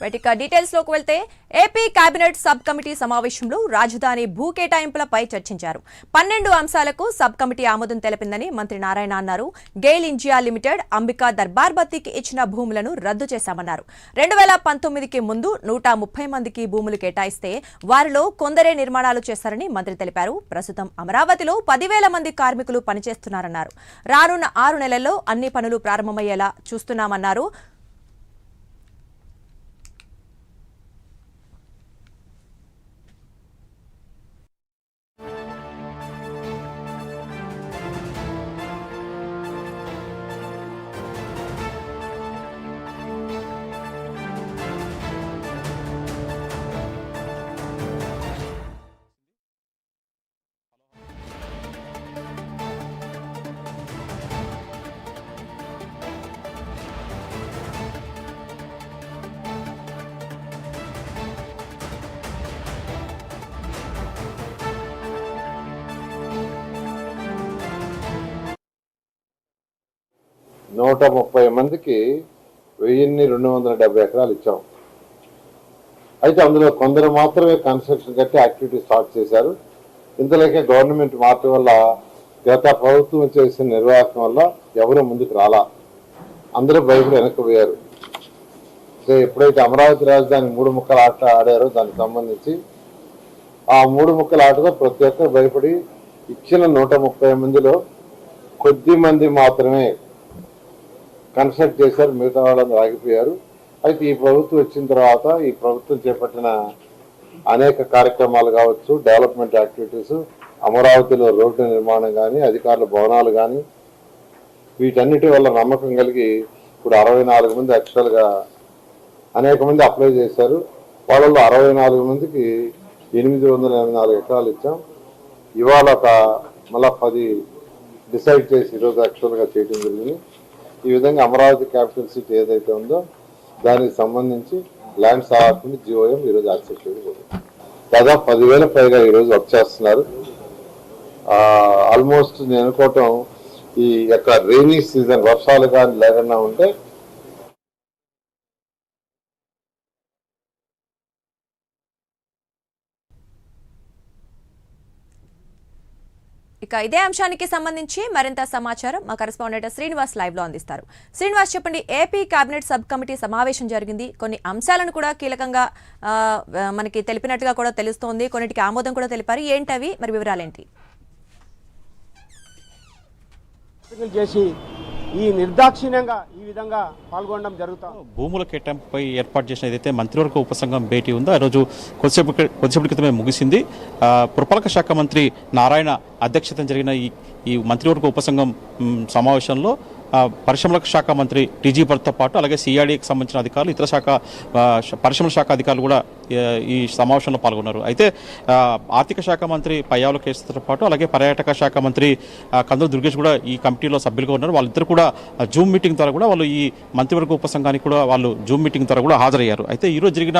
ఇక డీటెయిల్స్ లోకి వెళ్తే ఏపీ కేబినెట్ సబ్ కమిటీ సమావేశంలో రాజధాని భూ కేటాయింపులపై చర్చించారు. 12 అంశాలకు సబ్ కమిటీ ఆమోదం తెలిపిందని మంత్రి నారాయణ అన్నారు. గెయిల్ ఇండియా లిమిటెడ్ అంబికా దర్బార్ బత్తీకి ఇచ్చిన భూములను రద్దు చేశామన్నారు. 2019కి ముందు 130 మందికి భూములు కేటాయిస్తే వారిలో కొందరే నిర్మాణాలు చేశారని మంత్రి తెలిపారు. ప్రస్తుతం అమరావతిలో 10,000 మంది కార్మికులు పనిచేస్తున్నారన్నారు. రానున్న 6 నెలల్లో అన్ని పనులు ప్రారంభమయ్యేలా చూస్తున్నామన్నారు. నూట 30 మందికి 1270 ఎకరాలు ఇచ్చాం. అయితే అందులో కొందరు మాత్రమే కన్స్ట్రక్షన్ కట్టి యాక్టివిటీ స్టార్ట్ చేశారు. ఇంతలోకే గవర్నమెంట్ మార్చడం వల్ల గత ప్రభుత్వం చేసిన నిర్వాహకం వల్ల ఎవరూ ముందుకు రాలా, అందరూ బయటకు వెనక్కిపోయారు. ఎప్పుడైతే అమరావతి రాజధాని 3 ముక్కల ఆట ఆడారో దానికి సంబంధించి ఆ 3 ముక్కల ఆటలో ప్రతి ఒక్కరు భయపడి ఇచ్చిన 130 మందిలో కొద్ది మంది మాత్రమే కన్స్ట్రక్ట్ చేశారు, మిగతా వాళ్ళందరూ ఆగిపోయారు. అయితే ఈ ప్రభుత్వం వచ్చిన తర్వాత ఈ ప్రభుత్వం చేపట్టిన అనేక కార్యక్రమాలు కావచ్చు, డెవలప్మెంట్ యాక్టివిటీస్, అమరావతిలో రోడ్డు నిర్మాణం కానీ, అధికారుల భవనాలు కానీ, వీటన్నిటి వల్ల నమ్మకం కలిగి ఇప్పుడు 64 మంది యాక్చువల్గా అనేక మంది అప్లై చేశారు. వాళ్ళలో 64 మందికి 884 ఎకరాలు ఇచ్చాం. ఇవాళ మళ్ళా 10 డిసైడ్ చేసి ఈరోజు యాక్చువల్గా చేయడం జరిగింది. ఈ విధంగా అమరావతి క్యాపిటల్ సిటీ ఏదైతే ఉందో దానికి సంబంధించి ల్యాండ్ సార్ని జిఓఎం ఈరోజు యాక్సెస్ చేయడం. దాదాపు 10,000 పైగా ఈరోజు వర్క్ చేస్తున్నారు. ఆల్మోస్ట్ నేను అనుకోవటం ఈ యొక్క రైనీ సీజన్ వర్షాలు కానీ లేకుండా ఉంటే ఇక ఇదే అంశానికి సంబంధించి మరింత సమాచారం మా కరెస్పాండెంట్ శ్రీనివాస్ లైవ్ లో అందిస్తారు. శ్రీనివాస్, చెప్పండి. ఏపీ కేబినెట్ సబ్ కమిటీ సమావేశం జరిగింది. కొన్ని అంశాలను కూడా కీలకంగా మనకి తెలిపినట్టుగా కూడా తెలుస్తోంది. కొన్నిటికి ఆమోదం కూడా తెలిపారు. ఏంటవి, మరి వివరాలేంటి? చేసి ఈ నిర్దాక్షిణ్యంగా ఈ విధంగా పాల్గొనడం జరుగుతుంది. భూముల కేటాయింపుపై ఏర్పాటు చేసిన ఏదైతే మంత్రివర్గ ఉపసంఘం భేటీ ఉందో ఆ రోజు కొద్దిసేపటి క్రితమే ముగిసింది. పురపాలక శాఖ మంత్రి నారాయణ అధ్యక్షతన జరిగిన ఈ మంత్రివర్గ ఉపసంఘం సమావేశంలో పరిశ్రమల శాఖ మంత్రి టీజీ భరత్తో పాటు అలాగే సిఆర్డీకి సంబంధించిన అధికారులు, ఇతర పరిశ్రమల శాఖ అధికారులు కూడా ఈ సమావేశంలో పాల్గొన్నారు. అయితే ఆర్థిక శాఖ మంత్రి పయ్యావుల కేసుతో పాటు అలాగే పర్యాటక శాఖ మంత్రి కందుల దుర్గేష్ కూడా ఈ కమిటీలో సభ్యులుగా ఉన్నారు. వాళ్ళిద్దరు కూడా జూమ్ మీటింగ్ ద్వారా కూడా వాళ్ళు ఈ మంత్రివర్గ ఉపసంఘానికి కూడా వాళ్ళు జూమ్ మీటింగ్ ద్వారా కూడా హాజరయ్యారు. అయితే ఈరోజు జరిగిన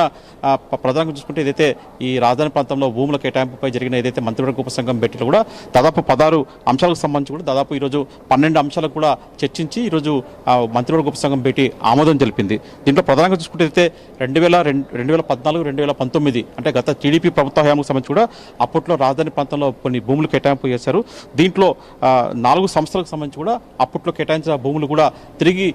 ప్రధానంగా చూసుకుంటే ఏదైతే ఈ రాజధాని ప్రాంతంలో భూముల కేటాయింపుపై జరిగిన ఏదైతే మంత్రివర్గ ఉపసంఘం భేటీలో కూడా దాదాపు 16 అంశాలకు సంబంధించి కూడా దాదాపు ఈరోజు 12 అంశాలకు కూడా చర్చించి ఈరోజు మంత్రివర్గ ఉపసంఘం భేటీ ఆమోదం తెలిపింది. దీంట్లో ప్రధానంగా చూసుకుంటే అయితే 2014-2019 అంటే గత టీడీపీ ప్రభుత్వ హయాంకు సంబంధించి కూడా అప్పట్లో రాజధాని ప్రాంతంలో కొన్ని భూములు కేటాయింపు చేశారు. దీంట్లో 4 సంస్థలకు సంబంధించి కూడా అప్పట్లో కేటాయించిన భూములు కూడా తిరిగి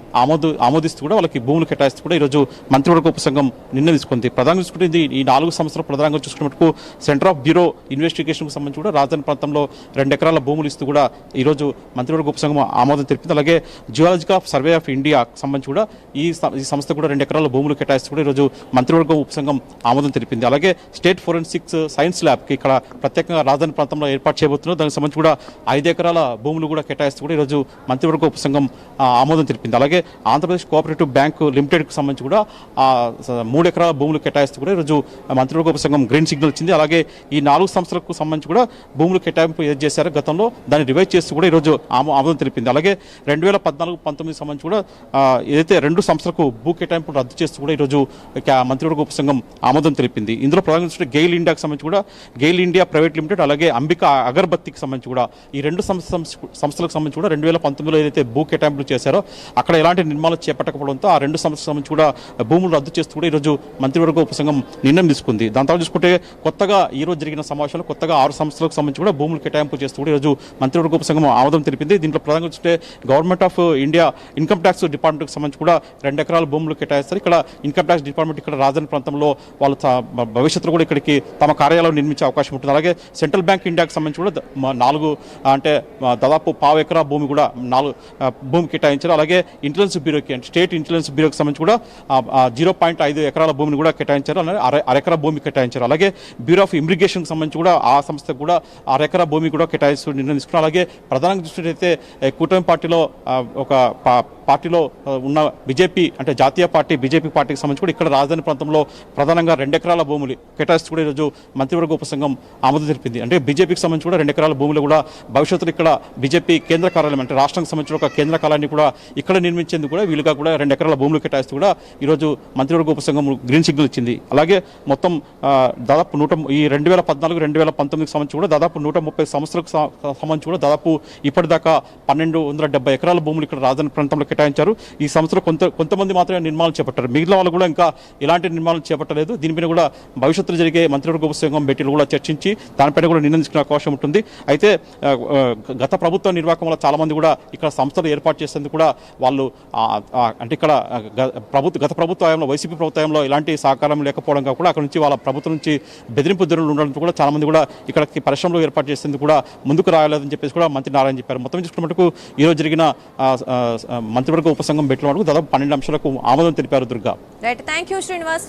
ఆమోదిస్తూ కూడా వాళ్ళకి భూములు కేటాయిస్తూ కూడా ఈరోజు మంత్రివర్గ ఉపసంఘం నిర్ణయం తీసుకుంది. ప్రధానంగా చూసుకుంటే ఈ 4 సంస్థలు ప్రధానంగా చూసుకున్నట్టు సెంటర్ ఆఫ్ బ్యూరో ఇన్వెస్టిగేషన్కు సంబంధించి కూడా రాజధాని ప్రాంతంలో 2 ఎకరాల భూములు ఇస్తూ కూడా ఈరోజు మంత్రివర్గ ఉపసంఘం ఆమోదం తెలిపింది. అలాగే జియాలజికల్ సర్వే ఆఫ్ ఇండియా సంబంధించి కూడా ఈ సంస్థ కూడా 2 ఎకరాల భూములు కేటాయిస్తూ కూడా ఈరోజు మంత్రివర్గం ఉపసంఘం ఆమోదం తెలిపింది. అలాగే స్టేట్ ఫోరెన్సిక్స్ సైన్స్ ల్యాబ్కి ఇక్కడ ప్రత్యేకంగా రాజధాని ప్రాంతంలో ఏర్పాటు చేయబోతున్నారు. దానికి సంబంధించి కూడా 5 ఎకరాల భూములు కూడా కేటాయిస్తూ కూడా ఈరోజు మంత్రివర్గ ఉపసంఘం ఆమోదం తెలిపింది. అలాగే ఆంధ్రప్రదేశ్ కోఆపరేటివ్ బ్యాంక్ లిమిటెడ్కి సంబంధించి కూడా 3 ఎకరాల భూములు కేటాయిస్తూ కూడా ఈరోజు మంత్రివర్గ ఉపసంఘం గ్రీన్ సిగ్నల్ ఇచ్చింది. అలాగే ఈ 4 సంస్థలకు సంబంధించి కూడా భూములు కేటాయింపు ఏది చేశారో గతంలో దాన్ని రివైజ్ చేస్తూ కూడా ఈరోజు ఆమోదం తెలిపింది. అలాగే 2018 2014-19 సంబంధించి కూడా ఏదైతే 2 సంస్థలకు భూ కేటాయింపులు రద్దు చేస్తూ కూడా ఈరోజు మంత్రివర్గ ఉపసంఘం ఆమోదం తెలిపింది. ఇందులో ప్రధానంగా గెయిల్ ఇండియాకి సంబంధించి కూడా గెయిల్ ఇండియా ప్రైవేట్ లిమిటెడ్ అలాగే అంబికా అగర్బత్తికి సంబంధించి కూడా ఈ 2 సంస్థలకు సంబంధించి కూడా 2019లో ఏదైతే భూ కేటాయింపులు చేశారో అక్కడ ఎలాంటి నిర్మాణాలు చేపట్టకపోవడంతో ఆ 2 సంస్థలకు సంబంధించి కూడా భూములు రద్దు చేస్తూ కూడా ఈరోజు మంత్రివర్గ ఉపసంఘం నిర్ణయం తీసుకుంది. దాని తర్వాత చూసుకుంటే కొత్తగా ఈ రోజు జరిగిన సమావేశంలో కొత్తగా 6 సంస్థలకు సంబంధించి కూడా భూములు కేటాయింపు చేస్తూ కూడా ఈరోజు మంత్రివర్గ ఉపసంఘం ఆమోదం తెలిపింది. దీంట్లో ప్రధానంగా చూస్తే government of India income tax డిపార్ట్మెంట్కి సంబంధించి కూడా 2 ఎకరాల భూములు కేటాయిస్తారు. ఇక్కడ ఇన్కమ్ ట్యాక్స్ డిపార్ట్మెంట్ ఇక్కడ రాజధాని ప్రాంతంలో వాళ్ళు భవిష్యత్తులో కూడా ఇక్కడికి తమ కార్యాలయం నిర్మించే అవకాశం ఉంటుంది. అలాగే సెంట్రల్ బ్యాంక్ ఇండియాకి సంబంధించి కూడా 4 అంటే దాదాపు 1/4 ఎకరా భూమి కూడా 4 భూమి కేటాయించారు. అలాగే ఇంటెలిజెన్స్ బ్యూరోకి అంటే స్టేట్ ఇంటెలిజెన్స్ బ్యూరోకి సంబంధించి కూడా 0.5 ఎకరాల భూమిని కూడా కేటాయించారు. అలాగే అరెకరా భూమి కేటాయించారు. అలాగే బ్యూరో ఆఫ్ ఇమిగ్రేషన్కి సంబంధించి కూడా ఆ సంస్థకు కూడా 6 ఎకరా భూమి కూడా కేటాయిస్తూ నిర్ణయం తీసుకున్నారు. అలాగే ప్రధానంగా చూసినట్లయితే కూటమి పార్టీలో ఒక పార్టీలో ఉన్న బీజేపీ అంటే జాతీయ పార్టీ బీజేపీ పార్టీకి సంబంధించి కూడా ఇక్కడ రాజధాని ప్రాంతంలో ప్రధానంగా 2 ఎకరాల భూములు కేటాయిస్తూ కూడా ఈరోజు మంత్రివర్గ ఉపసంఘం ఆమోదం తెలిపింది. అంటే బీజేపీకి సంబంధించి కూడా 2 ఎకరాల భూములు కూడా భవిష్యత్తులో ఇక్కడ బీజేపీ కేంద్ర కార్యాలయం అంటే రాష్ట్రానికి సంబంధించిన ఒక కేంద్ర కార్యాలయాన్ని కూడా ఇక్కడ నిర్మించేందుకు కూడా వీలుగా కూడా 2 ఎకరాల భూములు కేటాయిస్తూ కూడా ఈరోజు మంత్రివర్గ ఉపసంఘం గ్రీన్ సిగ్నల్ ఇచ్చింది. అలాగే మొత్తం దాదాపు 2014-2019కి సంబంధించి కూడా దాదాపు 130 సంవత్సరాలకు సంబంధించి కూడా దాదాపు ఇప్పటిదాకా 1270 ఎకరాల భూములు ఇక్కడ రాజధాని ప్రాంతంలో కేటాయించారు. ఈ సంవత్సరం కొంతమంది మాత్రమే నిర్మాణాలు చేపట్టారు. మిగిలిన వాళ్ళు కూడా ఇంకా ఎలాంటి నిర్మాణాలు చేపట్టలేదు. దీనిపైన కూడా భవిష్యత్తులో జరిగే మంత్రివర్గ ఉపసంఘం భేటీలు కూడా చర్చించి దానిపైన కూడా నిర్ణయం తీసుకునే అవకాశం ఉంటుంది. అయితే గత ప్రభుత్వ నిర్వాహకం వల్ల చాలా మంది కూడా ఇక్కడ సంస్థలు ఏర్పాటు చేసేందుకు కూడా వాళ్ళు అంటే ఇక్కడ గత ప్రభుత్వ హయాంలో వైసీపీ ప్రభుత్వ హయాంలో ఎలాంటి సహకారం లేకపోవడం కూడా అక్కడ నుంచి వాళ్ళ ప్రభుత్వం నుంచి బెదిరింపు ధోరణులు ఉండడంతో కూడా చాలా మంది కూడా ఇక్కడికి పరిశ్రమలు ఏర్పాటు చేసేందుకు కూడా ముందుకు రాలేదని చెప్పేసి కూడా మంత్రి నారాయణ చెప్పారు. మొత్తం చూసుకున్న మటుకు ఈరోజు జరిగిన మంత్రివర్గ ఉపసంఘం భేటీల వరకు దాదాపు 12 అంశాలకు ఆమోదం తెలిపారు. Durga. Right, thank you Srinivas.